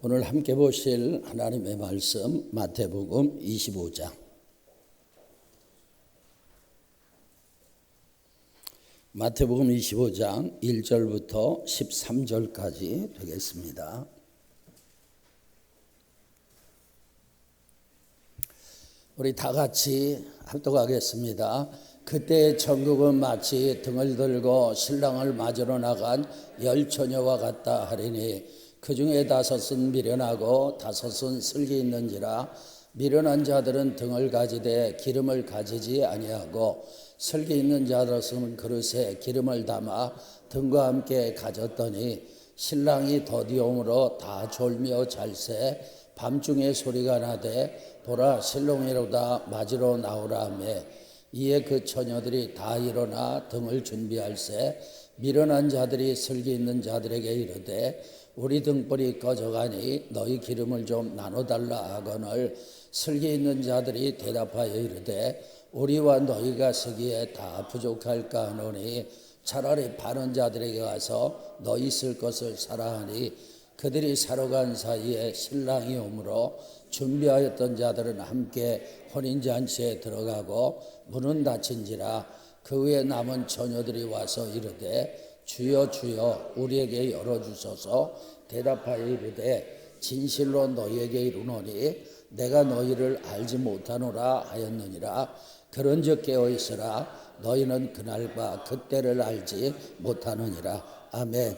오늘 함께 보실 하나님의 말씀 마태복음 25장. 마태복음 25장 1절부터 13절까지 되겠습니다. 우리 다 같이 합독하겠습니다. 그때 천국은 마치 등을 들고 신랑을 맞으러 나간 열 처녀와 같다 하리니 그 중에 다섯은 미련하고 다섯은 슬기 있는지라. 미련한 자들은 등을 가지되 기름을 가지지 아니하고 슬기 있는 자들은 그릇에 기름을 담아 등과 함께 가졌더니 신랑이 더디옴으로 다 졸며 잘새 밤중에 소리가 나되 보라 실롱이로다 맞으러 나오라 하며 이에 그 처녀들이 다 일어나 등을 준비할세 미련한 자들이 슬기 있는 자들에게 이르되 우리 등불이 꺼져가니 너희 기름을 좀 나눠달라 하거늘 슬기 있는 자들이 대답하여 이르되 우리와 너희가 쓰기에 다 부족할까 하노니 차라리 파는 자들에게 가서 너희 쓸 것을 사라 하니 그들이 사러 간 사이에 신랑이 오므로 준비하였던 자들은 함께 혼인잔치에 들어가고 문은 닫힌지라. 그 후에 남은 처녀들이 와서 이르되 주여 주여 우리에게 열어주소서. 대답하여 이르되 진실로 너희에게 이르노니 내가 너희를 알지 못하노라 하였느니라. 그런즉 깨어있으라. 너희는 그날과 그때를 알지 못하느니라. 아멘.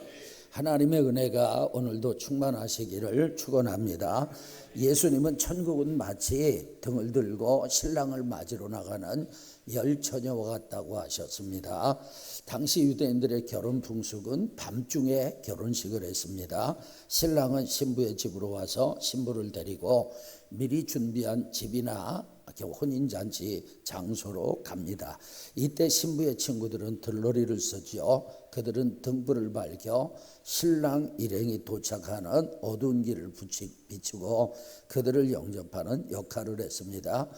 하나님의 은혜가 오늘도 충만하시기를 축원합니다. 예수님은 천국은 마치 등을 들고 신랑을 맞으러 나가는 열 처녀와 같다고 하셨습니다. 당시 유대인들의 결혼 풍습은 밤중에 결혼식을 했습니다. 신랑은 신부의 집으로 와서 신부를 데리고 미리 준비한 집이나 혼인잔치 장소로 갑니다. 이때 신부의 친구들은 들러리를 쓰지요. 그들은 등불을 밝혀 신랑 일행이 도착하는 어두운 길을 비추고 그들을 영접하는 역할을 했습니다.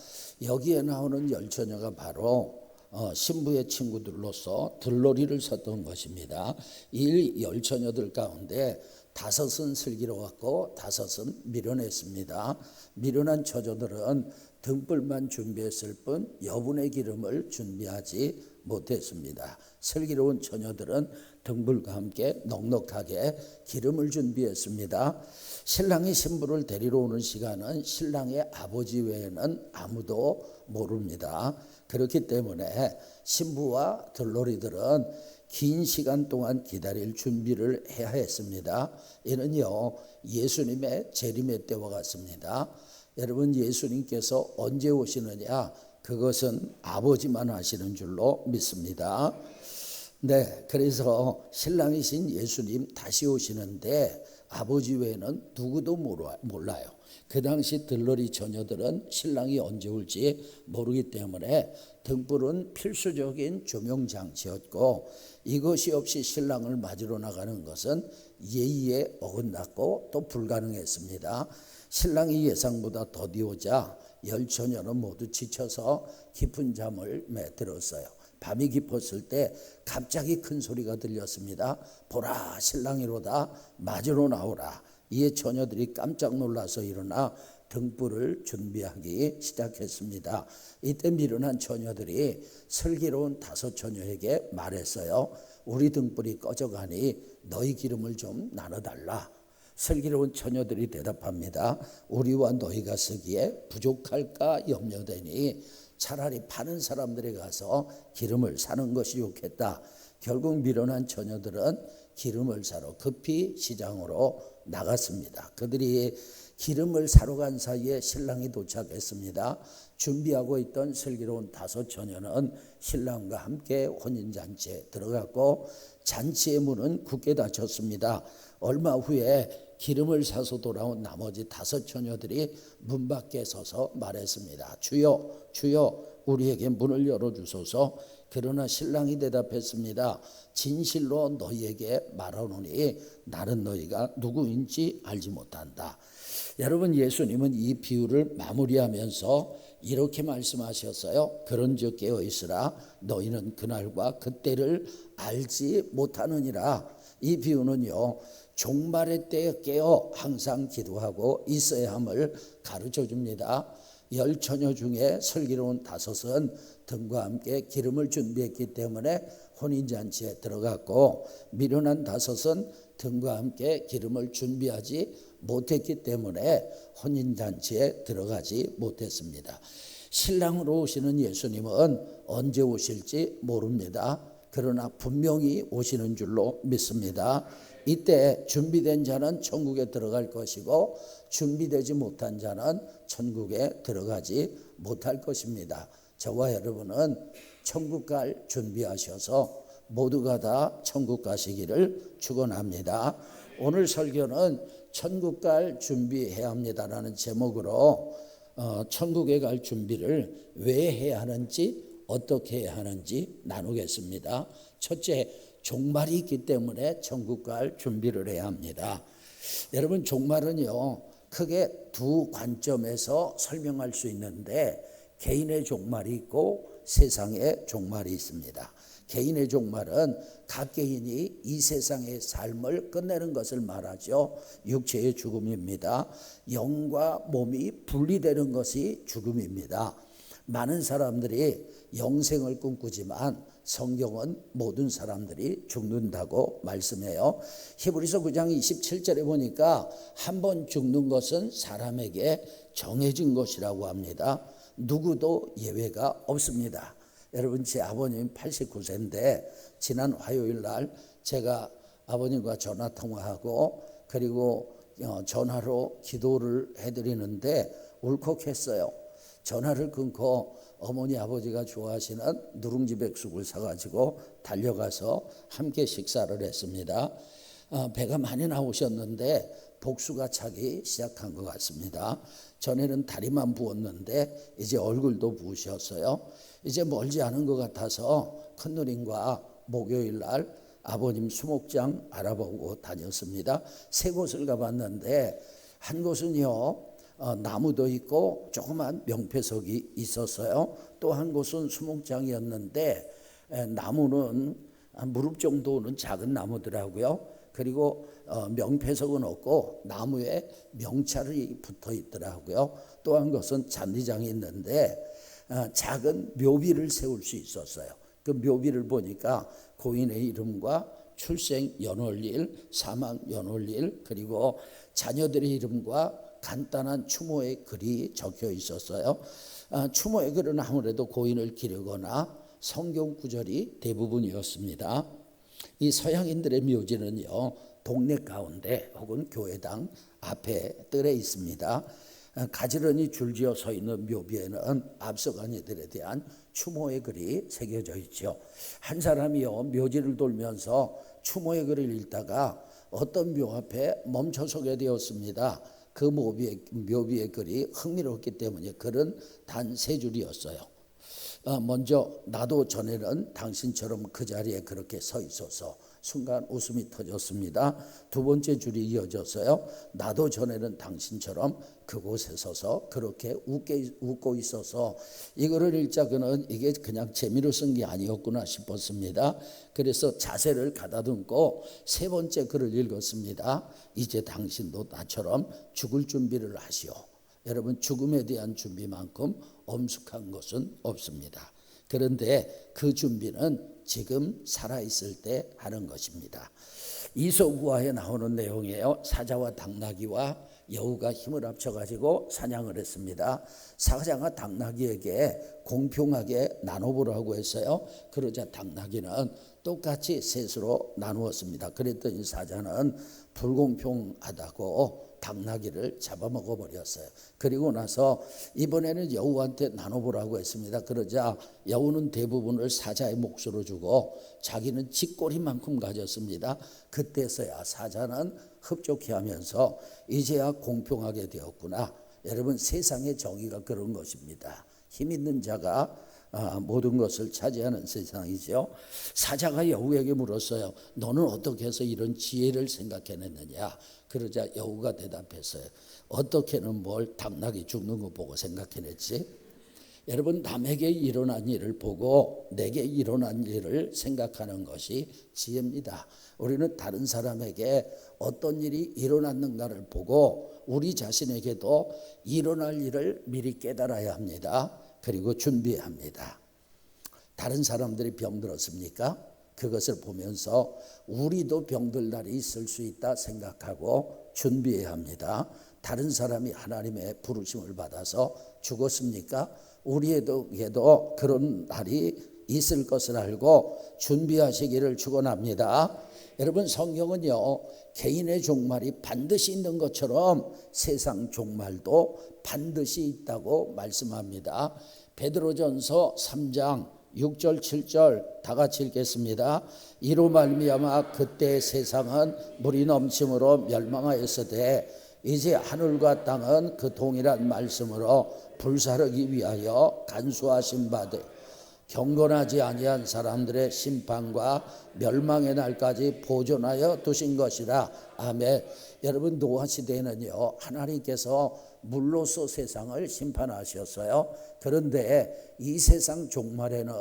여기에 나오는 열 처녀가 바로 신부의 친구들로서 들러리를 섰던 것입니다. 이 열 처녀들 가운데 다섯은 슬기로웠고 다섯은 미련했습니다. 미련한 처녀들은 등불만 준비했을 뿐 여분의 기름을 준비하지 못했습니다. 슬기로운 처녀들은 등불과 함께 넉넉하게 기름을 준비했습니다. 신랑이 신부를 데리러 오는 시간은 신랑의 아버지 외에는 아무도 모릅니다. 그렇기 때문에 신부와 들러리들은 긴 시간 동안 기다릴 준비를 해야 했습니다. 이는요 예수님의 재림의 때와 같습니다. 여러분, 예수님께서 언제 오시느냐? 그것은 아버지만 아시는 줄로 믿습니다. 네, 그래서 신랑이신 예수님 다시 오시는데 아버지 외에는 누구도 몰라요. 그 당시 들러리 처녀들은 신랑이 언제 올지 모르기 때문에 등불은 필수적인 조명장치였고 이것이 없이 신랑을 맞으러 나가는 것은 예의에 어긋났고 또 불가능했습니다. 신랑이 예상보다 더디오자 열 처녀는 모두 지쳐서 깊은 잠을 들었어요. 밤이 깊었을 때 갑자기 큰 소리가 들렸습니다. 보라 신랑이로다 맞으러 나오라. 이에 처녀들이 깜짝 놀라서 일어나 등불을 준비하기 시작했습니다. 이때 미련한 처녀들이 슬기로운 다섯 처녀에게 말했어요. 우리 등불이 꺼져가니 너희 기름을 좀 나눠달라. 슬기로운 처녀들이 대답합니다. 우리와 너희가 쓰기에 부족할까 염려되니 차라리 파는 사람들에 가서 기름을 사는 것이 좋겠다. 결국 미련한 처녀들은 기름을 사러 급히 시장으로 나갔습니다. 그들이 기름을 사러 간 사이에 신랑이 도착했습니다. 준비하고 있던 슬기로운 다섯 처녀는 신랑과 함께 혼인잔치에 들어갔고 잔치의 문은 굳게 닫혔습니다. 얼마 후에 기름을 사서 돌아온 나머지 다섯 처녀들이 문 밖에 서서 말했습니다. 주여 주여 우리에게 문을 열어주소서. 그러나 신랑이 대답했습니다. 진실로 너희에게 말하노니 나는 너희가 누구인지 알지 못한다. 여러분, 예수님은 이 비유를 마무리하면서 이렇게 말씀하셨어요. 그런즉 깨어있으라. 너희는 그날과 그때를 알지 못하느니라. 이 비유는요 종말의 때에 깨어 항상 기도하고 있어야 함을 가르쳐 줍니다. 10처녀 중에 슬기로운 5은 등과 함께 기름을 준비했기 때문에 혼인잔치에 들어갔고, 미련한 5은 등과 함께 기름을 준비하지 못했기 때문에 혼인잔치에 들어가지 못했습니다. 신랑으로 오시는 예수님은 언제 오실지 모릅니다. 그러나 분명히 오시는 줄로 믿습니다. 이때 준비된 자는 천국에 들어갈 것이고, 준비되지 못한 자는 천국에 들어가지 못할 것입니다. 저와 여러분은 천국 갈 준비하셔서 모두가 다 천국 가시기를 축원합니다. 오늘 설교는 천국 갈 준비해야 합니다라는 제목으로 천국에 갈 준비를 왜 해야 하는지, 어떻게 해야 하는지 나누겠습니다. 첫째, 종말이 있기 때문에 천국 갈 준비를 해야 합니다. 여러분, 종말은요, 크게 두 관점에서 설명할 수 있는데, 개인의 종말이 있고 세상의 종말이 있습니다. 개인의 종말은 각 개인이 이 세상의 삶을 끝내는 것을 말하죠. 육체의 죽음입니다. 영과 몸이 분리되는 것이 죽음입니다. 많은 사람들이 영생을 꿈꾸지만 성경은 모든 사람들이 죽는다고 말씀해요. 히브리서 9장 27절에 보니까 한 번 죽는 것은 사람에게 정해진 것이라고 합니다. 누구도 예외가 없습니다. 여러분, 제 아버님 89세인데 지난 화요일 날 제가 아버님과 전화 통화하고, 그리고 전화로 기도를 해드리는데 울컥했어요. 전화를 끊고 어머니 아버지가 좋아하시는 누룽지 백숙을 사가지고 달려가서 함께 식사를 했습니다. 배가 많이 나오셨는데 복수가 차기 시작한 것 같습니다. 전에는 다리만 부었는데 이제 얼굴도 부으셨어요. 이제 멀지 않은 것 같아서 큰누님과 목요일 날 아버님 수목장 알아보고 다녔습니다. 3곳을 가봤는데 한 곳은요, 나무도 있고 조그만 명패석이 있었어요. 또 한 곳은 수목장이었는데 나무는 무릎 정도는 작은 나무더라고요. 그리고 명패석은 없고 나무에 명찰이 붙어 있더라고요. 또 한 곳은 잔디장이 있는데 작은 묘비를 세울 수 있었어요. 그 묘비를 보니까 고인의 이름과 출생 연월일, 사망 연월일, 그리고 자녀들의 이름과 간단한 추모의 글이 적혀 있었어요. 추모의 글은 아무래도 고인을 기르거나 성경 구절이 대부분이었습니다. 이 서양인들의 묘지는요, 동네 가운데 혹은 교회당 앞에 뜰에 있습니다. 가지런히 줄지어 서 있는 묘비에는 앞서간 이들에 대한 추모의 글이 새겨져 있죠. 한 사람이요, 묘지를 돌면서 추모의 글을 읽다가 어떤 묘 앞에 멈춰 서게 되었습니다. 그 묘비의 글이 흥미롭기 때문에 글은 단 3줄이었어요. 먼저, 나도 전에는 당신처럼 그 자리에 그렇게 서 있어서 순간 웃음이 터졌습니다. 두 번째 줄이 이어졌어요. 나도 전에는 당신처럼 그곳에 서서 그렇게 웃고 있어서, 이거를 읽자고는 이게 그냥 재미로 쓴 게 아니었구나 싶었습니다. 그래서 자세를 가다듬고 3번째 글을 읽었습니다. 이제 당신도 나처럼 죽을 준비를 하시오. 여러분, 죽음에 대한 준비만큼 엄숙한 것은 없습니다. 그런데 그 준비는 지금 살아있을 때 하는 것입니다. 이소구화에 나오는 내용이에요. 사자와 당나귀와 여우가 힘을 합쳐가지고 사냥을 했습니다. 사자가 당나귀에게 공평하게 나눠보라고 했어요. 그러자 당나귀는 똑같이 셋으로 나누었습니다. 그랬더니 사자는 불공평하다고 당나귀를 잡아먹어 버렸어요. 그리고 나서 이번에는 여우한테 나눠보라고 했습니다. 그러자 여우는 대부분을 사자의 몫으로 주고 자기는 쥐꼬리만큼 가졌습니다. 그때서야 사자는 흡족해 하면서 이제야 공평하게 되었구나. 여러분, 세상의 정의가 그런 것입니다. 힘 있는 자가 모든 것을 차지하는 세상이죠. 사자가 여우에게 물었어요. 너는 어떻게 해서 이런 지혜를 생각해냈느냐. 그러자 여우가 대답했어요. 어떻게는 뭘 당나귀 죽는 거 보고 생각해냈지. 여러분, 남에게 일어난 일을 보고 내게 일어난 일을 생각하는 것이 지혜입니다. 우리는 다른 사람에게 어떤 일이 일어났는가를 보고 우리 자신에게도 일어날 일을 미리 깨달아야 합니다. 그리고 준비해야 합니다. 다른 사람들이 병들었습니까? 그것을 보면서 우리도 병들 날이 있을 수 있다 생각하고 준비해야 합니다. 다른 사람이 하나님의 부르심을 받아서 죽었습니까? 우리에게도 그런 날이 있을 것을 알고 준비하시기를 축원합니다. 여러분, 성경은요, 개인의 종말이 반드시 있는 것처럼 세상 종말도 반드시 있다고 말씀합니다. 베드로전서 3장 6절 7절 다 같이 읽겠습니다. 이로 말미암아 그때 세상은 물이 넘침으로 멸망하였으되 이제 하늘과 땅은 그 동일한 말씀으로 불사르기 위하여 간수하신 바되 경건하지 아니한 사람들의 심판과 멸망의 날까지 보존하여 두신 것이라. 아멘. 여러분, 노아 시대에는요, 하나님께서 물로서 세상을 심판하셨어요. 그런데 이 세상 종말에는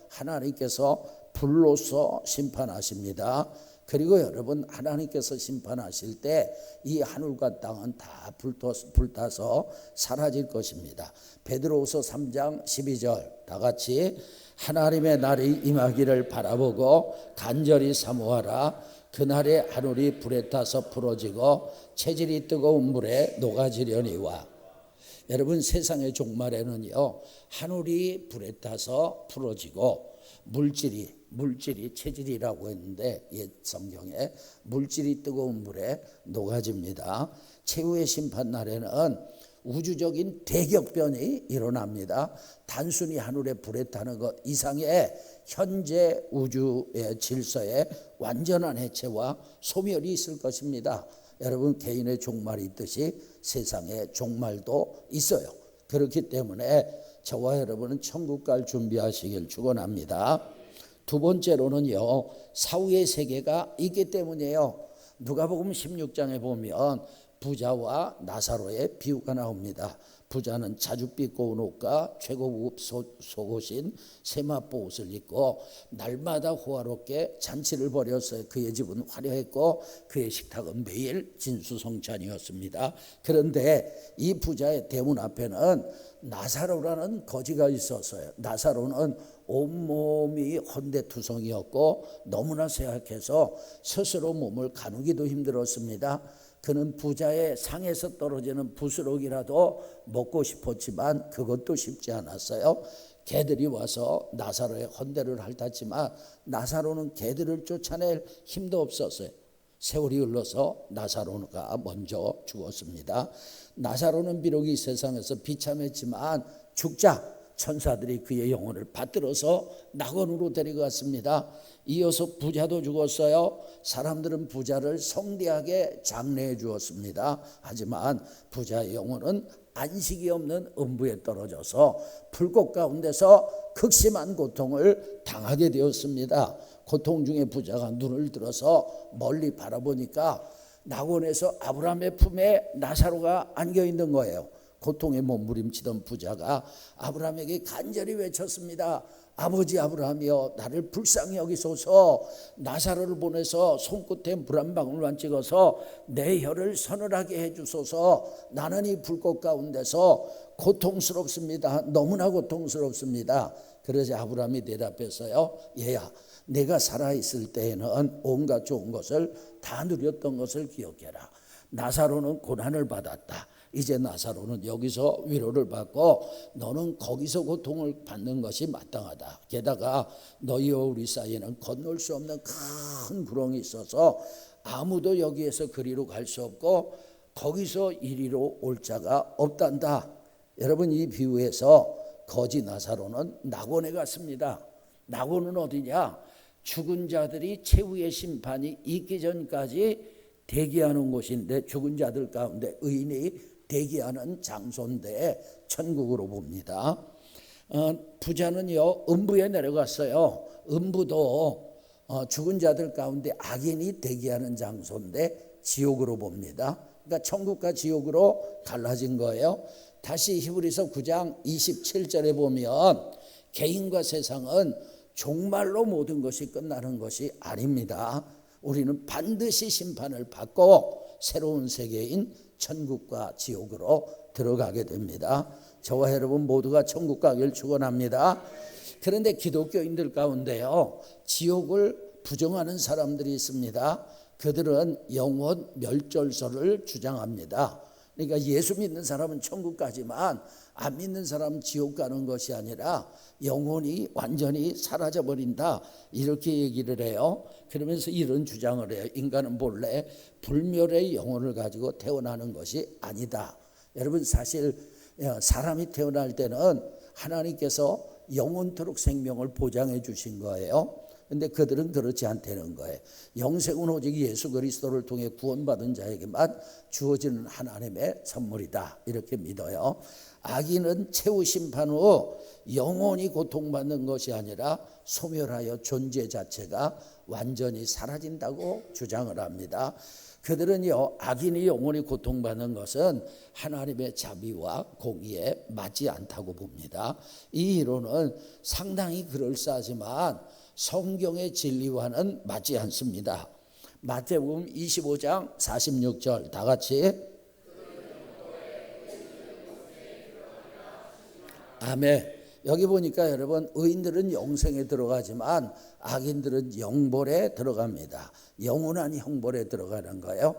하나님께서 불로서 심판하십니다. 그리고 여러분, 하나님께서 심판하실 때 이 하늘과 땅은 다 불타서 사라질 것입니다. 베드로후서 3장 12절 다 같이 하나님의 날이 임하기를 바라보고 간절히 사모하라. 그날에 하늘이 불에 타서 풀어지고 체질이 뜨거운 물에 녹아지려니와. 여러분, 세상의 종말에는요, 하늘이 불에 타서 풀어지고 물질이 체질이라고 했는데 옛 성경에 물질이 뜨거운 물에 녹아집니다. 최후의 심판 날에는 우주적인 대격변이 일어납니다. 단순히 하늘에 불에 타는 것 이상의 현재 우주의 질서에 완전한 해체와 소멸이 있을 것입니다. 여러분, 개인의 종말이 있듯이 세상의 종말도 있어요. 그렇기 때문에 저와 여러분은 천국 갈 준비하시길 축원합니다. 두 번째로는요, 사후의 세계가 있기 때문이에요. 누가복음 16장에 보면 부자와 나사로의 비유가 나옵니다. 부자는 자줏빛 고운 옷과 최고급 속옷인 세마포 옷을 입고 날마다 호화롭게 잔치를 벌였어요. 그의 집은 화려했고 그의 식탁은 매일 진수성찬이었습니다. 그런데 이 부자의 대문 앞에는 나사로라는 거지가 있었어요. 나사로는 온몸이 헌데투성이었고 너무나 쇠약해서 스스로 몸을 가누기도 힘들었습니다. 그는 부자의 상에서 떨어지는 부스럭이라도 먹고 싶었지만 그것도 쉽지 않았어요. 개들이 와서 나사로의 헌대를 핥았지만 나사로는 개들을 쫓아낼 힘도 없었어요. 세월이 흘러서 나사로가 먼저 죽었습니다. 나사로는 비록 이 세상에서 비참했지만 죽자 천사들이 그의 영혼을 받들어서 낙원으로 데려갔습니다. 이어서 부자도 죽었어요. 사람들은 부자를 성대하게 장례해 주었습니다. 하지만 부자의 영혼은 안식이 없는 음부에 떨어져서 불꽃 가운데서 극심한 고통을 당하게 되었습니다. 고통 중에 부자가 눈을 들어서 멀리 바라보니까 낙원에서 아브라함의 품에 나사로가 안겨 있는 거예요. 고통에 몸부림치던 부자가 아브라함에게 간절히 외쳤습니다. 아버지 아브라함이여, 나를 불쌍히 여기소서. 나사로를 보내서 손끝에 물 한 방울만 찍어서 내 혀를 서늘하게 해주소서. 나는 이 불꽃 가운데서 고통스럽습니다. 너무나 고통스럽습니다. 그러자 아브라함이 대답했어요. 얘야, 내가 살아있을 때에는 온갖 좋은 것을 다 누렸던 것을 기억해라. 나사로는 고난을 받았다. 이제 나사로는 여기서 위로를 받고 너는 거기서 고통을 받는 것이 마땅하다. 게다가 너희와 우리 사이에는 건널 수 없는 큰 구렁이 있어서 아무도 여기에서 그리로 갈 수 없고 거기서 이리로 올 자가 없단다. 여러분, 이 비유에서 거지 나사로는 낙원에 갔습니다. 낙원은 어디냐? 죽은 자들이 최후의 심판이 있기 전까지 대기하는 곳인데 죽은 자들 가운데 의인이 대기하는 장소인데 천국으로 봅니다. 부자는요, 음부에 내려갔어요. 음부도 죽은 자들 가운데 악인이 대기하는 장소인데 지옥으로 봅니다. 그러니까 천국과 지옥으로 갈라진 거예요. 다시 히브리서 9장 27절에 보면 개인과 세상은 종말로 모든 것이 끝나는 것이 아닙니다. 우리는 반드시 심판을 받고 새로운 세계인 천국과 지옥으로 들어가게 됩니다. 저와 여러분 모두가 천국 가기를 축원합니다. 그런데 기독교인들 가운데요, 지옥을 부정하는 사람들이 있습니다. 그들은 영원 멸절설을 주장합니다. 그러니까 예수 믿는 사람은 천국 가지만 안 믿는 사람은 지옥 가는 것이 아니라 영혼이 완전히 사라져 버린다, 이렇게 얘기를 해요. 그러면서 이런 주장을 해요. 인간은 본래 불멸의 영혼을 가지고 태어나는 것이 아니다. 여러분, 사실 사람이 태어날 때는 하나님께서 영원토록 생명을 보장해 주신 거예요. 근데 그들은 그렇지 않다는 거예요. 영생은 오직 예수 그리스도를 통해 구원받은 자에게만 주어지는 하나님의 선물이다, 이렇게 믿어요. 악인은 최후 심판 후 영원히 고통받는 것이 아니라 소멸하여 존재 자체가 완전히 사라진다고 주장을 합니다. 그들은요, 악인이 영원히 고통받는 것은 하나님의 자비와 공의에 맞지 않다고 봅니다. 이 이론은 상당히 그럴싸하지만 성경의 진리와는 맞지 않습니다. 마태복음 25장 46절 다 같이 아멘. 여기 보니까 여러분, 의인들은 영생에 들어가지만 악인들은 영벌에 들어갑니다. 영원한 형벌에 들어가는 거예요.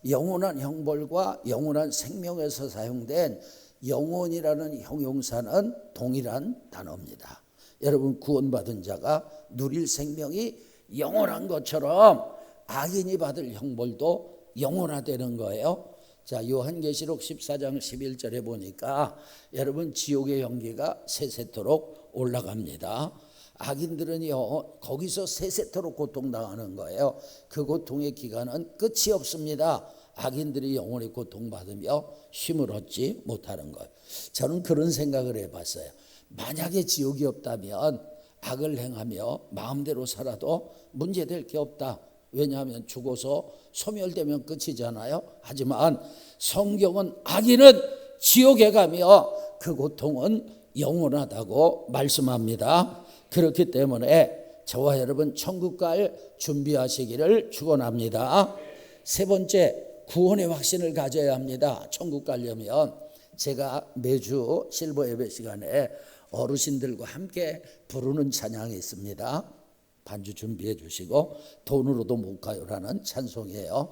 영원한 형벌과 영원한 생명에서 사용된 영원이라는 형용사는 동일한 단어입니다. 여러분, 구원받은 자가 누릴 생명이 영원한 것처럼 악인이 받을 형벌도 영원하다는 거예요. 자, 요한계시록 14장 11절에 보니까 여러분, 지옥의 연기가 세세토록 올라갑니다. 악인들은요, 거기서 세세토록 고통당하는 거예요. 그 고통의 기간은 끝이 없습니다. 악인들이 영원히 고통받으며 쉼을 얻지 못하는 거예요. 저는 그런 생각을 해봤어요. 만약에 지옥이 없다면 악을 행하며 마음대로 살아도 문제될 게 없다. 왜냐하면 죽어서 소멸되면 끝이잖아요. 하지만 성경은 악인은 지옥에 가며 그 고통은 영원하다고 말씀합니다. 그렇기 때문에 저와 여러분 천국 갈 준비하시기를 축원합니다. 세 번째, 구원의 확신을 가져야 합니다. 천국 가려면 제가 매주 실버 예배 시간에 어르신들과 함께 부르는 찬양이 있습니다. 반주 준비해 주시고, 돈으로도 못 가요라는 찬송이에요.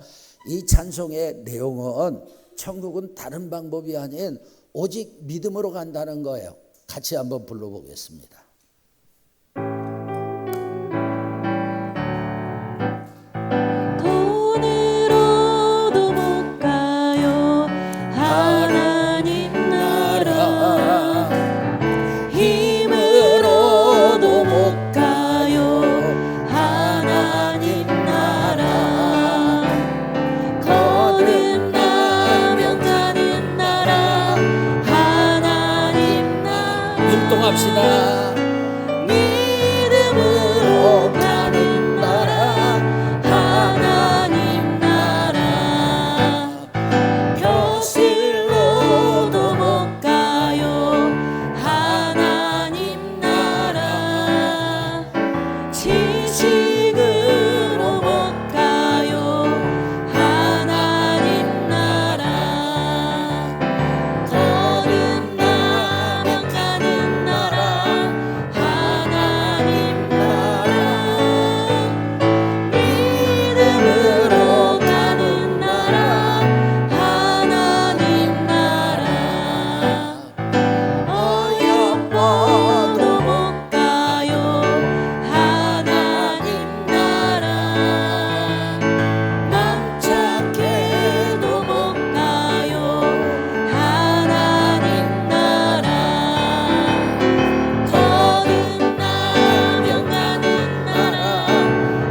이 찬송의 내용은 천국은 다른 방법이 아닌 오직 믿음으로 간다는 거예요. 같이 한번 불러보겠습니다. 돈으로도 못 가요 하나님 나라, 힘으로도 못 가요 하나님 나라, 거듭나면 가는 나라 하나님 나라. 율동합시다. 믿음으로 가는 나라 하나님 나라, 벼슬로도 못 가요 하나님 나라, 지식으로 못 가요 하나님 나라, 거듭나면 가는 나라 하나님 나라, 믿음으로 가는 나라 하나님 나라, 어여뻐도 못 가요 하나님 나라, 맘착해도 못 가요 하나님 나라, 거듭나면 가는 나라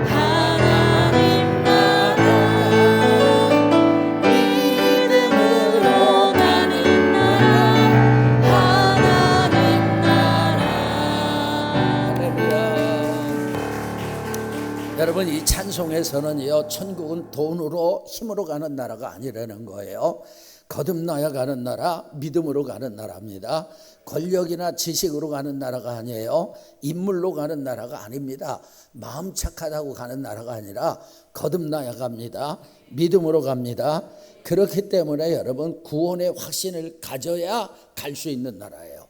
하나님 나라, 믿음으로 가는 나라 하나님 나라. 할렐루야. 여러분, 이 찬송에서는요, 천국은 돈으로 힘으로 가는 나라가 아니라는 거예요. 거듭나야 가는 나라, 믿음으로 가는 나라입니다. 권력이나 지식으로 가는 나라가 아니에요. 인물로 가는 나라가 아닙니다. 마음 착하다고 가는 나라가 아니라 거듭나야 갑니다. 믿음으로 갑니다. 그렇기 때문에 여러분, 구원의 확신을 가져야 갈 수 있는 나라예요.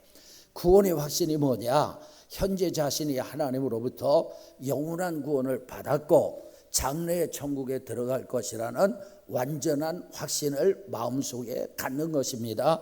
구원의 확신이 뭐냐? 현재 자신이 하나님으로부터 영원한 구원을 받았고 장래의 천국에 들어갈 것이라는 완전한 확신을 마음속에 갖는 것입니다.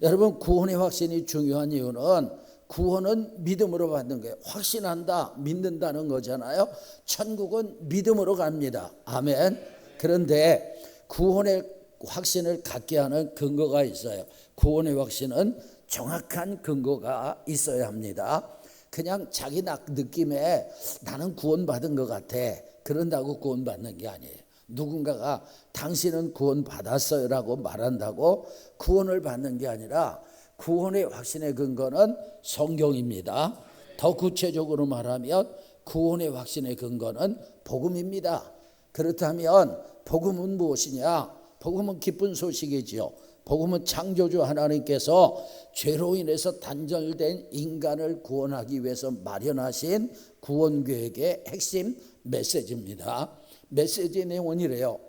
여러분, 구원의 확신이 중요한 이유는 구원은 믿음으로 받는 거예요. 확신한다, 믿는다는 거잖아요. 천국은 믿음으로 갑니다. 아멘. 그런데 구원의 확신을 갖게 하는 근거가 있어요. 구원의 확신은 정확한 근거가 있어야 합니다. 그냥 자기 느낌에 나는 구원받은 것 같아, 그런다고 구원받는 게 아니에요. 누군가가 당신은 구원받았어요 라고 말한다고 구원을 받는 게 아니라 구원의 확신의 근거는 성경입니다. 더 구체적으로 말하면 구원의 확신의 근거는 복음입니다. 그렇다면 복음은 무엇이냐? 복음은 기쁜 소식이지요. 복음은 창조주 하나님께서 죄로 인해서 단절된 인간을 구원하기 위해서 마련하신 구원 계획의 핵심 메시지입니다. 메시지의 내용은 이래요.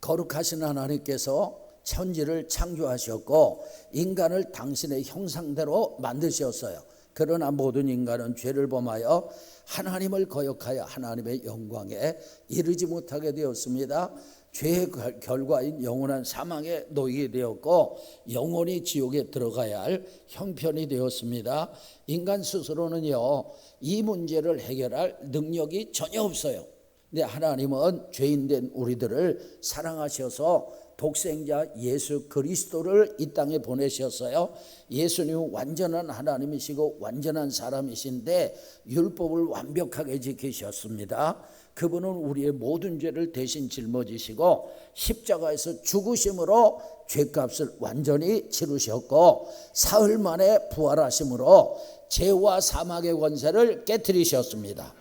거룩하신 하나님께서 천지를 창조하셨고 인간을 당신의 형상대로 만드셨어요. 그러나 모든 인간은 죄를 범하여 하나님을 거역하여 하나님의 영광에 이르지 못하게 되었습니다. 죄의 결과인 영원한 사망에 놓이게 되었고 영원히 지옥에 들어가야 할 형편이 되었습니다. 인간 스스로는요, 이 문제를 해결할 능력이 전혀 없어요. 근데 하나님은 죄인된 우리들을 사랑하셔서 독생자 예수 그리스도를 이 땅에 보내셨어요. 예수님은 완전한 하나님이시고 완전한 사람이신데 율법을 완벽하게 지키셨습니다. 그분은 우리의 모든 죄를 대신 짊어지시고 십자가에서 죽으심으로 죄값을 완전히 치르셨고 사흘 만에 부활하심으로 죄와 사망의 권세를 깨뜨리셨습니다.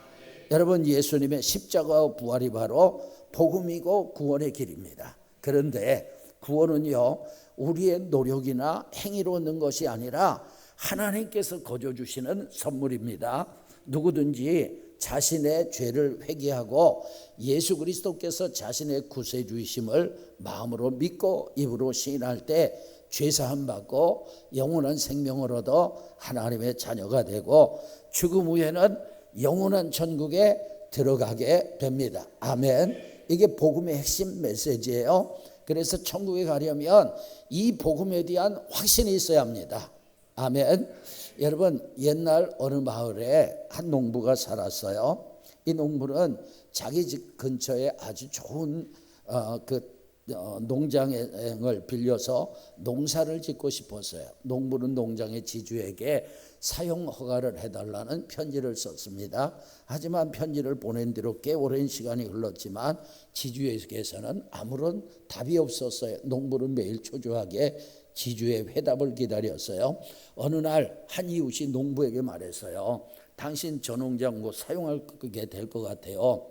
여러분, 예수님의 십자가와 부활이 바로 복음이고 구원의 길입니다. 그런데 구원은요, 우리의 노력이나 행위로 얻는 것이 아니라 하나님께서 거저 주시는 선물입니다. 누구든지 자신의 죄를 회개하고 예수 그리스도께서 자신의 구세주이심을 마음으로 믿고 입으로 시인할 때 죄사함 받고 영원한 생명을 얻어 하나님의 자녀가 되고 죽음 후에는 영원한 천국에 들어가게 됩니다. 아멘. 이게 복음의 핵심 메시지예요. 그래서 천국에 가려면 이 복음에 대한 확신이 있어야 합니다. 아멘. 여러분, 옛날 어느 마을에 한 농부가 살았어요. 이 농부는 자기 집 근처에 아주 좋은 농장을 빌려서 농사를 짓고 싶었어요. 농부는 농장의 지주에게 사용 허가를 해달라는 편지를 썼습니다. 하지만 편지를 보낸 뒤로 꽤 오랜 시간이 흘렀지만 지주에게서는 아무런 답이 없었어요. 농부는 매일 초조하게 지주의 회답을 기다렸어요. 어느 날 한 이웃이 농부에게 말했어요. 당신 저 농장 뭐 사용하게 될 것 같아요.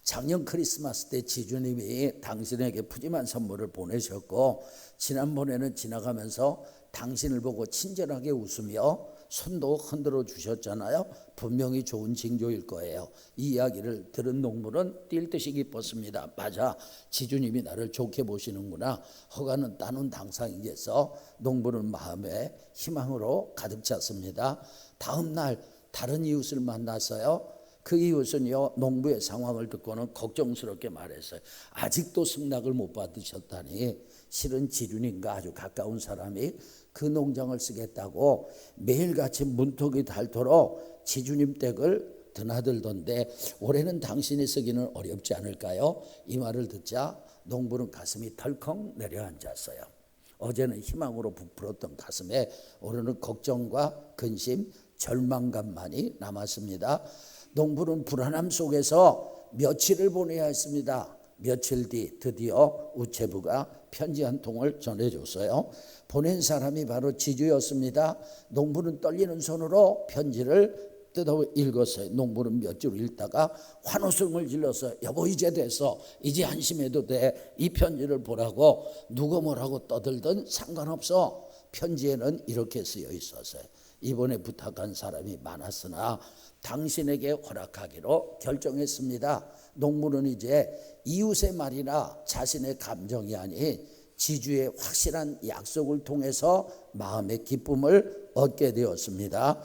작년 크리스마스 때 지주님이 당신에게 푸짐한 선물을 보내셨고 지난번에는 지나가면서 당신을 보고 친절하게 웃으며 손도 흔들어 주셨잖아요. 분명히 좋은 징조일 거예요. 이 이야기를 들은 농부는 뛸 듯이 기뻤습니다. 맞아, 지주님이 나를 좋게 보시는구나. 허가는 따는 당상이겠어. 농부는 마음에 희망으로 가득 찼습니다. 다음 날 다른 이웃을 만났어요. 그 이웃은요, 농부의 상황을 듣고는 걱정스럽게 말했어요. 아직도 승낙을 못 받으셨다니. 실은 지주님과 아주 가까운 사람이 그 농장을 쓰겠다고 매일같이 문턱이 닳도록 지주님 댁을 드나들던데 올해는 당신이 쓰기는 어렵지 않을까요? 이 말을 듣자 농부는 가슴이 덜컹 내려앉았어요. 어제는 희망으로 부풀었던 가슴에 올해는 걱정과 근심, 절망감만이 남았습니다. 농부는 불안함 속에서 며칠을 보내야 했습니다. 며칠 뒤 드디어 우체부가 편지 한 통을 전해줬어요. 보낸 사람이 바로 지주였습니다. 농부는 떨리는 손으로 편지를 뜯어 읽었어요. 농부는 몇 줄 읽다가 환호성을 질러서 여보 이제 됐어, 이제 안심해도 돼, 이 편지를 보라고. 누가 뭐라고 떠들든 상관없어. 편지에는 이렇게 쓰여 있었어요. 이번에 부탁한 사람이 많았으나 당신에게 허락하기로 결정했습니다. 농부는 이제 이웃의 말이나 자신의 감정이 아닌 지주의 확실한 약속을 통해서 마음의 기쁨을 얻게 되었습니다.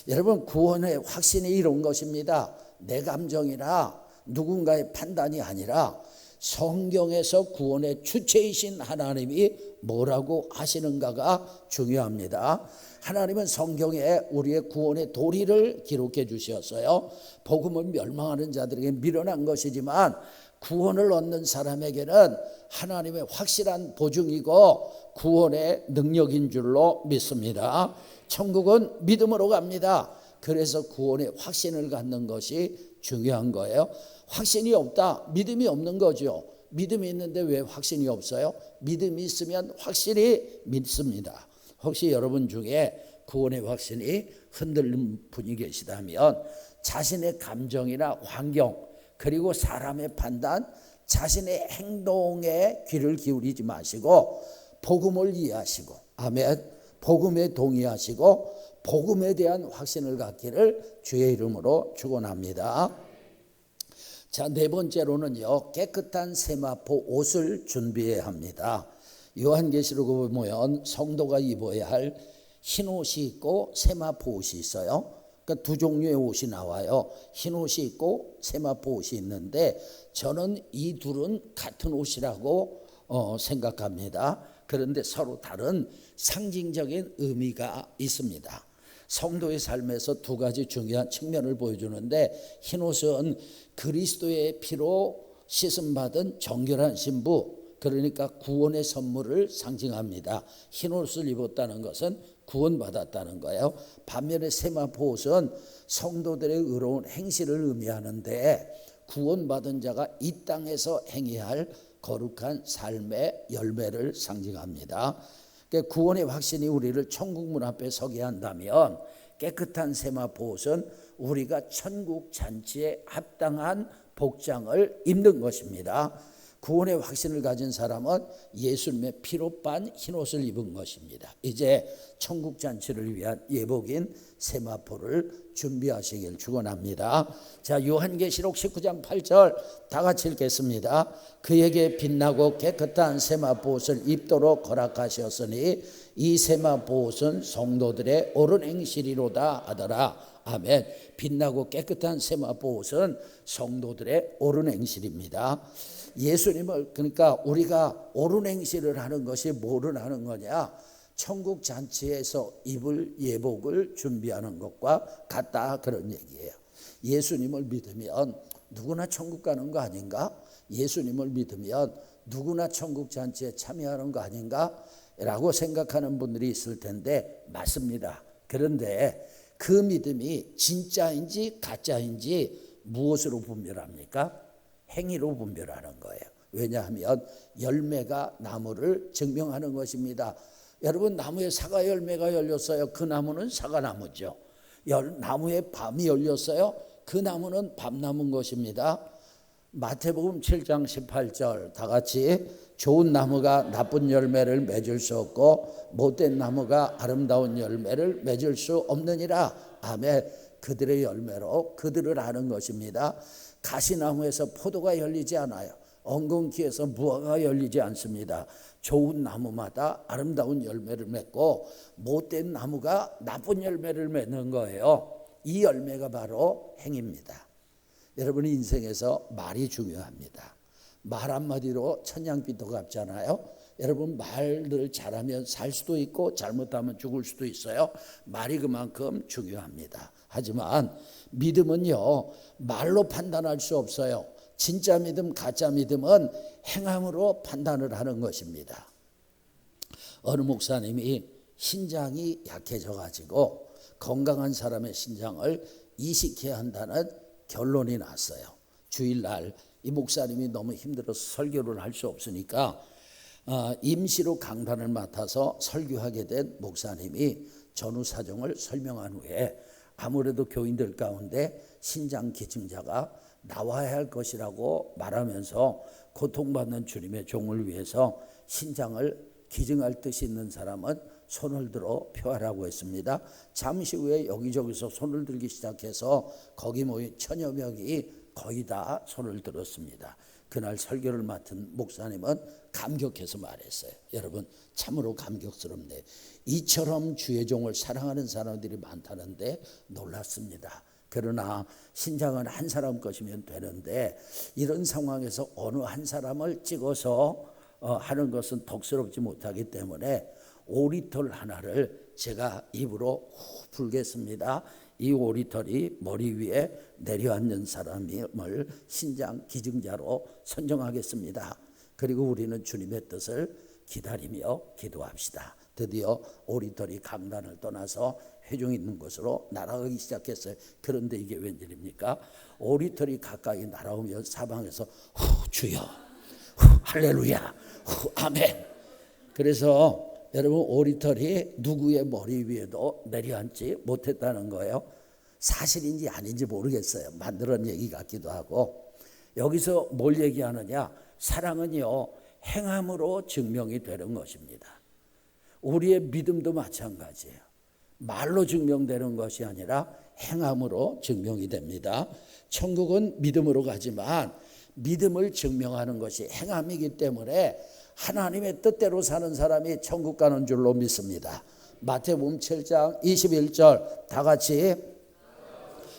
여러분, 구원의 확신이 이런 것입니다. 내 감정이나 누군가의 판단이 아니라 성경에서 구원의 주체이신 하나님이 뭐라고 하시는가가 중요합니다. 하나님은 성경에 우리의 구원의 도리를 기록해 주셨어요. 복음은 멸망하는 자들에게 미련한 것이지만 구원을 얻는 사람에게는 하나님의 확실한 보증이고 구원의 능력인 줄로 믿습니다. 천국은 믿음으로 갑니다. 그래서 구원의 확신을 갖는 것이 중요한 거예요. 확신이 없다, 믿음이 없는 거죠. 믿음이 있는데 왜 확신이 없어요? 믿음이 있으면 확실히 믿습니다. 혹시 여러분 중에 구원의 확신이 흔들린 분이 계시다면 자신의 감정이나 환경 그리고 사람의 판단, 자신의 행동에 귀를 기울이지 마시고 복음을 이해하시고, 아멘, 복음에 동의하시고 복음에 대한 확신을 갖기를 주의 이름으로 축원합니다. 자, 네 번째로는요, 깨끗한 세마포 옷을 준비해야 합니다. 요한계시록에 보면 성도가 입어야 할 흰 옷이 있고 세마포 옷이 있어요. 그러니까 두 종류의 옷이 나와요. 흰 옷이 있고 세마포 옷이 있는데 저는 이 둘은 같은 옷이라고 생각합니다. 그런데 서로 다른 상징적인 의미가 있습니다. 성도의 삶에서 두 가지 중요한 측면을 보여주는데, 흰 옷은 그리스도의 피로 씻음받은 정결한 신부, 그러니까 구원의 선물을 상징합니다. 흰 옷을 입었다는 것은 구원받았다는 거예요. 반면에 세마포 옷은 성도들의 의로운 행실을 의미하는데 구원받은 자가 이 땅에서 행해야 할 거룩한 삶의 열매를 상징합니다. 그러니까 구원의 확신이 우리를 천국 문 앞에 서게 한다면 깨끗한 세마포 옷은 우리가 천국 잔치에 합당한 복장을 입는 것입니다. 구원의 확신을 가진 사람은 예수님의 피로 빤 흰옷을 입은 것입니다. 이제 천국 잔치를 위한 예복인 세마포를 준비하시길 축원합니다. 자, 요한계시록 19장 8절 다 같이 읽겠습니다. 그에게 빛나고 깨끗한 세마포 옷을 입도록 허락하셨으니 이 세마포 옷은 성도들의 옳은 행실이로다 하더라. 아멘. 빛나고 깨끗한 세마포 옷은 성도들의 옳은 행실입니다. 예수님을, 그러니까 우리가 옳은 행실을 하는 것이 뭐를 하는 거냐? 천국 잔치에서 입을 예복을 준비하는 것과 같다, 그런 얘기예요. 예수님을 믿으면 누구나 천국 가는 거 아닌가? 예수님을 믿으면 누구나 천국 잔치에 참여하는 거 아닌가? 라고 생각하는 분들이 있을 텐데 맞습니다. 그런데 그 믿음이 진짜인지 가짜인지 무엇으로 분별합니까? 행위로 분별하는 거예요. 왜냐하면 열매가 나무를 증명하는 것입니다. 여러분, 나무에 사과 열매가 열렸어요. 그 나무는 사과나무죠. 나무에 밤이 열렸어요. 그 나무는 밤나무인 것입니다. 마태복음 7장 18절 다 같이, 좋은 나무가 나쁜 열매를 맺을 수 없고 못된 나무가 아름다운 열매를 맺을 수 없느니라. 아멘. 그들의 열매로 그들을 아는 것입니다. 가시나무에서 포도가 열리지 않아요. 엉겅퀴에서 무화과가 열리지 않습니다. 좋은 나무마다 아름다운 열매를 맺고 못된 나무가 나쁜 열매를 맺는 거예요. 이 열매가 바로 행입니다. 여러분, 인생에서 말이 중요합니다. 말 한마디로 천냥빚도 갚잖아요. 여러분, 말을 잘하면 살 수도 있고 잘못하면 죽을 수도 있어요. 말이 그만큼 중요합니다. 하지만 믿음은요, 말로 판단할 수 없어요. 진짜 믿음, 가짜 믿음은 행함으로 판단을 하는 것입니다. 어느 목사님이 신장이 약해져 가지고 건강한 사람의 신장을 이식해야 한다는 결론이 났어요. 주일날 이 목사님이 너무 힘들어서 설교를 할 수 없으니까 임시로 강단을 맡아서 설교하게 된 목사님이 전후 사정을 설명한 후에 아무래도 교인들 가운데 신장 기증자가 나와야 할 것이라고 말하면서 고통받는 주님의 종을 위해서 신장을 기증할 뜻이 있는 사람은 손을 들어 표하라고 했습니다. 잠시 후에 여기저기서 손을 들기 시작해서 거기 모인 1000여 명이 거의 다 손을 들었습니다. 그날 설교를 맡은 목사님은 감격해서 말했어요. 여러분, 참으로 감격스럽네. 이처럼 주의 종을 사랑하는 사람들이 많다는데 놀랐습니다. 그러나 신장은 한 사람 것이면 되는데 이런 상황에서 어느 한 사람을 찍어서 하는 것은 덕스럽지 못하기 때문에 오리털 하나를 제가 입으로 후 불겠습니다. 이 오리털이 머리 위에 내려앉는 사람을 신장 기증자로 선정하겠습니다. 그리고 우리는 주님의 뜻을 기다리며 기도합시다. 드디어 오리털이 강단을 떠나서 회중 있는 곳으로 날아가기 시작했어요. 그런데 이게 웬일입니까? 오리털이 가까이 날아오면 사방에서 후 주여, 후 할렐루야, 후 아멘. 그래서 여러분, 오리털이 누구의 머리 위에도 내려앉지 못했다는 거예요. 사실인지 아닌지 모르겠어요. 만들어낸 얘기 같기도 하고. 여기서 뭘 얘기하느냐? 사랑은요, 행함으로 증명이 되는 것입니다. 우리의 믿음도 마찬가지예요. 말로 증명되는 것이 아니라 행함으로 증명이 됩니다. 천국은 믿음으로 가지만 믿음을 증명하는 것이 행함이기 때문에 하나님의 뜻대로 사는 사람이 천국 가는 줄로 믿습니다. 마태복음 7장 21절 다 같이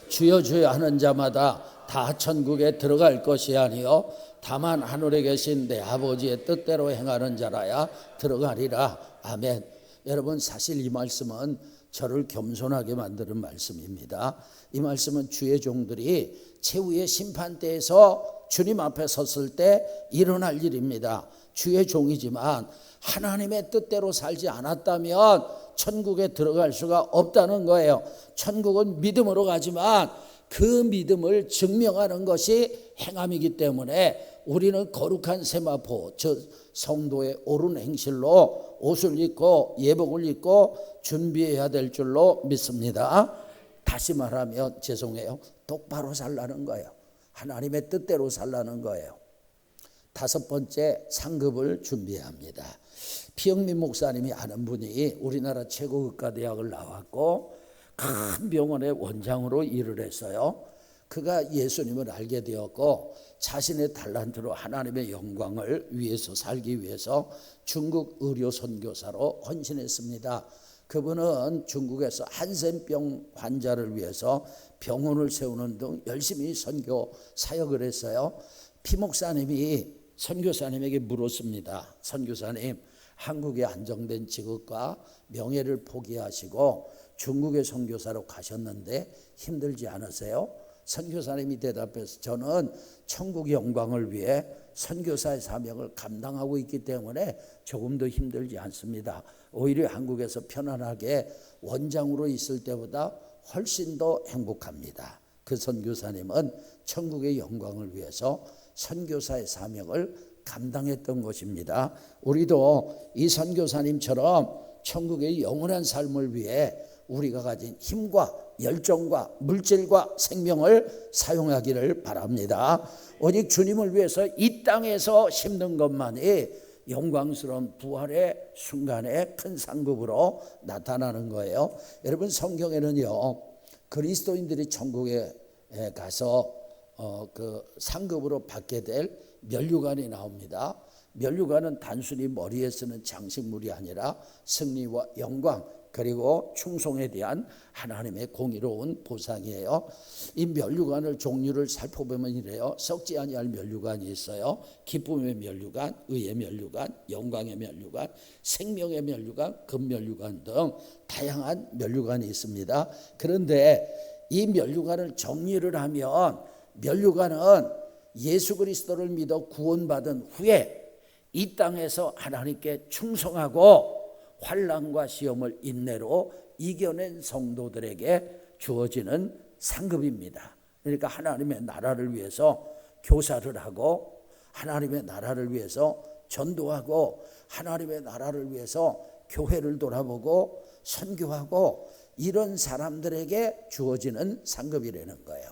주여 주여 하는 자마다 다 천국에 들어갈 것이 아니요 다만 하늘에 계신 내 아버지의 뜻대로 행하는 자라야 들어가리라. 아멘. 여러분, 사실 이 말씀은 저를 겸손하게 만드는 말씀입니다. 이 말씀은 주의 종들이 최후의 심판대에서 주님 앞에 섰을 때 일어날 일입니다. 주의 종이지만 하나님의 뜻대로 살지 않았다면 천국에 들어갈 수가 없다는 거예요. 천국은 믿음으로 가지만 그 믿음을 증명하는 것이 행함이기 때문에 우리는 거룩한 세마포, 저 성도의 옳은 행실로 옷을 입고 예복을 입고 준비해야 될 줄로 믿습니다. 다시 말하면 죄송해요. 똑바로 살라는 거예요. 하나님의 뜻대로 살라는 거예요. 5번째, 상급을 준비해야 합니다. 피영민 목사님이 아는 분이 우리나라 최고 의과대학을 나왔고 큰 병원의 원장으로 일을 했어요. 그가 예수님을 알게 되었고 자신의 달란트로 하나님의 영광을 위해서 살기 위해서 중국 의료 선교사로 헌신했습니다. 그분은 중국에서 한센병 환자를 위해서 병원을 세우는 등 열심히 선교 사역을 했어요. 피 목사님이 선교사님에게 물었습니다. 선교사님, 한국의 안정된 직업과 명예를 포기하시고 중국의 선교사로 가셨는데 힘들지 않으세요? 선교사님이 대답해서 저는 천국 영광을 위해 선교사의 사명을 감당하고 있기 때문에 조금도 힘들지 않습니다. 오히려 한국에서 편안하게 원장으로 있을 때보다 훨씬 더 행복합니다. 그 선교사님은 천국의 영광을 위해서 선교사의 사명을 감당했던 것입니다. 우리도 이 선교사님처럼 천국의 영원한 삶을 위해 우리가 가진 힘과 열정과 물질과 생명을 사용하기를 바랍니다. 오직 주님을 위해서 이 땅에서 심는 것만이 영광스러운 부활의 순간에 큰 상급으로 나타나는 거예요. 여러분, 성경에는요, 그리스도인들이 천국에 가서 그 상급으로 받게 될 면류관이 나옵니다. 면류관은 단순히 머리에 쓰는 장식물이 아니라 승리와 영광 그리고 충성에 대한 하나님의 공의로운 보상이에요. 이 면류관을 종류를 살펴보면 이래요. 썩지 아니할 면류관이 있어요. 기쁨의 면류관, 의의 면류관, 영광의 면류관, 생명의 면류관, 금면류관 등 다양한 면류관이 있습니다. 그런데 이 면류관을 정리를 하면 면류관은 예수 그리스도를 믿어 구원받은 후에 이 땅에서 하나님께 충성하고 환난과 시험을 인내로 이겨낸 성도들에게 주어지는 상급입니다. 그러니까 하나님의 나라를 위해서 교사를 하고 하나님의 나라를 위해서 전도하고 하나님의 나라를 위해서 교회를 돌아보고 선교하고 이런 사람들에게 주어지는 상급이라는 거예요.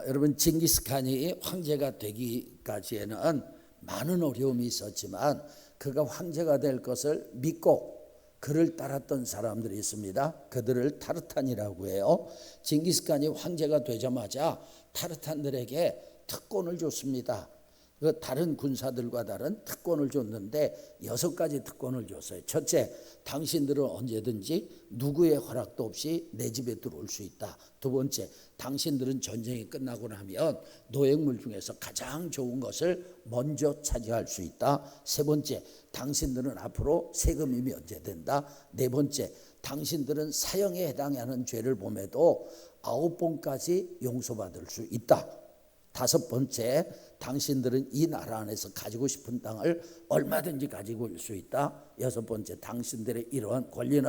여러분, 징기스칸이 황제가 되기까지에는 많은 어려움이 있었지만 그가 황제가 될 것을 믿고 그를 따랐던 사람들이 있습니다. 그들을 타르탄이라고 해요. 징기스칸이 황제가 되자마자 타르탄들에게 특권을 줬습니다. 그 다른 군사들과 다른 특권을 줬는데 6가지 특권을 줬어요. 첫째, 당신들은 언제든지 누구의 허락도 없이 내 집에 들어올 수 있다. 두 번째, 당신들은 전쟁이 끝나고 나면 노획물 중에서 가장 좋은 것을 먼저 차지할 수 있다. 세 번째, 당신들은 앞으로 세금이 면제된다. 네 번째, 당신들은 사형에 해당하는 죄를 범해도 9번까지 용서받을 수 있다. 다섯 번째, 당신들은 이 나라 안에서 가지고 싶은 땅을 얼마든지 가지고 올 수 있다. 여섯 번째, 당신들의 이러한 권리는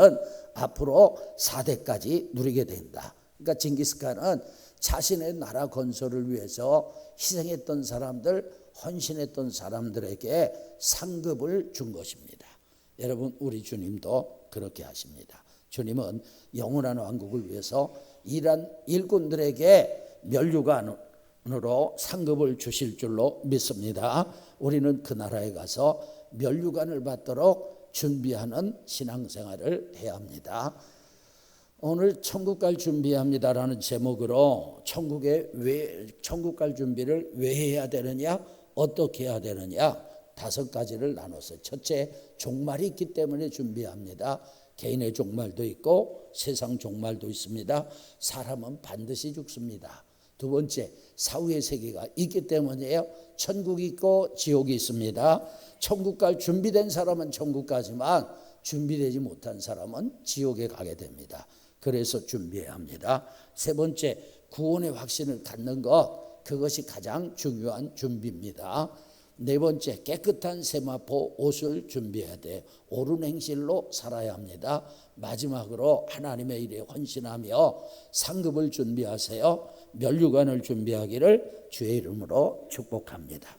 앞으로 4대까지 누리게 된다. 그러니까 징기스칸은 자신의 나라 건설을 위해서 희생했던 사람들, 헌신했던 사람들에게 상급을 준 것입니다. 여러분, 우리 주님도 그렇게 하십니다. 주님은 영원한 왕국을 위해서 일한 일꾼들에게 면류관으로 상급을 주실 줄로 믿습니다. 우리는 그 나라에 가서 면류관을 받도록 준비하는 신앙생활을 해야 합니다. 오늘 천국 갈 준비합니다라는 제목으로 천국 갈 준비를 왜 해야 되느냐, 어떻게 해야 되느냐 5가지를 나눴어요. 첫째, 종말이 있기 때문에 준비합니다. 개인의 종말도 있고 세상 종말도 있습니다. 사람은 반드시 죽습니다. 두 번째, 사후의 세계가 있기 때문에요. 천국이 있고 지옥이 있습니다. 천국 갈 준비된 사람은 천국 가지만 준비되지 못한 사람은 지옥에 가게 됩니다. 그래서 준비해야 합니다. 세 번째, 구원의 확신을 갖는 것, 그것이 가장 중요한 준비입니다. 네 번째, 깨끗한 세마포 옷을 준비해야 돼요. 옳은 행실로 살아야 합니다. 마지막으로 하나님의 일에 헌신하며 상급을 준비하세요. 면류관을 준비하기를 주의 이름으로 축복합니다.